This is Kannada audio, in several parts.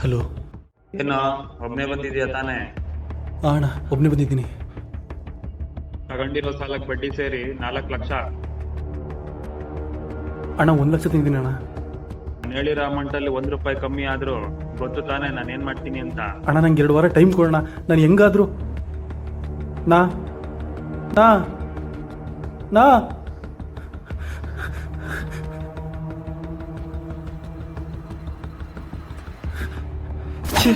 ಹಲೋ. ಏನೋ ಒಬ್ನೇ ಬಂದಿದ್ಯಾ ತಾನೇ? ಅಣ್ಣ ಒಬ್ಬನೇ ಬಂದಿದ್ದೀನಿ. ತಗೊಂಡಿರೋ ಸಾಲಕ್ಕೆ ಬಡ್ಡಿ ಸೇರಿ 4 ಲಕ್ಷ. ಅಣ್ಣ 1 ಲಕ್ಷ ತಿಂದಿದ್ದೀನಿ ಅಣ್ಣ. ನಾನು ಹೇಳಿರೋ ಅಮೌಂಟಲ್ಲಿ 1 ರೂಪಾಯಿ ಕಮ್ಮಿ ಆದರೂ ಗೊತ್ತು ತಾನೇ ನಾನು ಏನು ಮಾಡ್ತೀನಿ ಅಂತ. ಅಣ್ಣ ನಂಗೆ 2 ವಾರ ಟೈಮ್ ಕೊಡೋಣ. ನಾನು ಹೆಂಗಾದ್ರು ನಾ ನಾ ನಾ ಛೆ.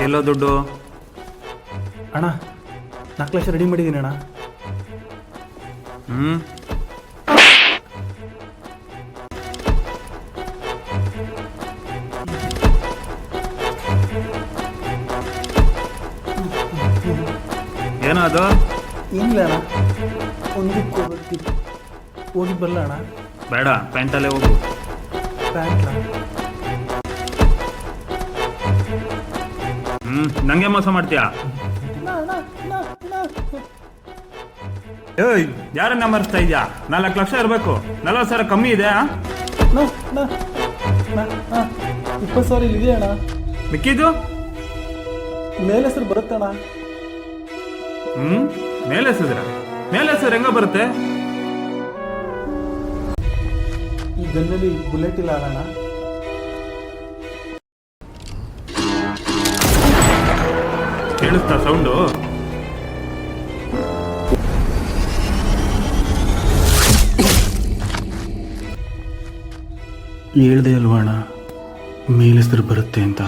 ಎಲ್ಲೋ ದುಡ್ಡು? ಅಣ್ಣ 4 ಲಕ್ಷ ರೆಡಿ ಮಾಡಿದ್ದೀನಿ ಅಣ್ಣ. ಏನೋ ಅದು? ಇಲ್ಲ ಅಣ್ಣ, ಒಂದಕ್ಕೆ ಹೋಗಿ ಬರಲ್ಲ ಅಣ್ಣ. ಬೇಡ, ಪ್ಯಾಂಟಲ್ಲೇ ಹೋಗು. ಪ್ಯಾಂಟ್ ನಂಗೆ ಮೋಸ ಮಾಡ್ತೀಯಾ? ಏಯ್, ಯಾರನ್ನ ಮರೆಸ್ತಾ ಇದೆಯಾ? 4 ಲಕ್ಷ ಇರಬೇಕು. 40,000 ಕಮ್ಮಿ ಇದೆ. 20,000 ಇದೆ ಅಣ್ಣ. ಮಿಕ್ಕಿದ್ದು ಮೇಲೆ ಹೆಸರು ಬರುತ್ತೆ ಅಣ್ಣ. ಮೇಲೆ ಹೆಸರು ಹೆಂಗ ಬರುತ್ತೆ? ಈ ಗನ್ನಲ್ಲಿ ಬುಲೆಟ್ ಇಲ್ಲ ಅಣ್ಣ. ಕೇಳಿಸ್ತಾ ಸೌಂಡು? ಹೇಳ್ದೆ ಅಲ್ವಾ ಅಣ್ಣ ಮೇಲೆ ಹೆಸರು ಬರುತ್ತೆ ಅಂತ.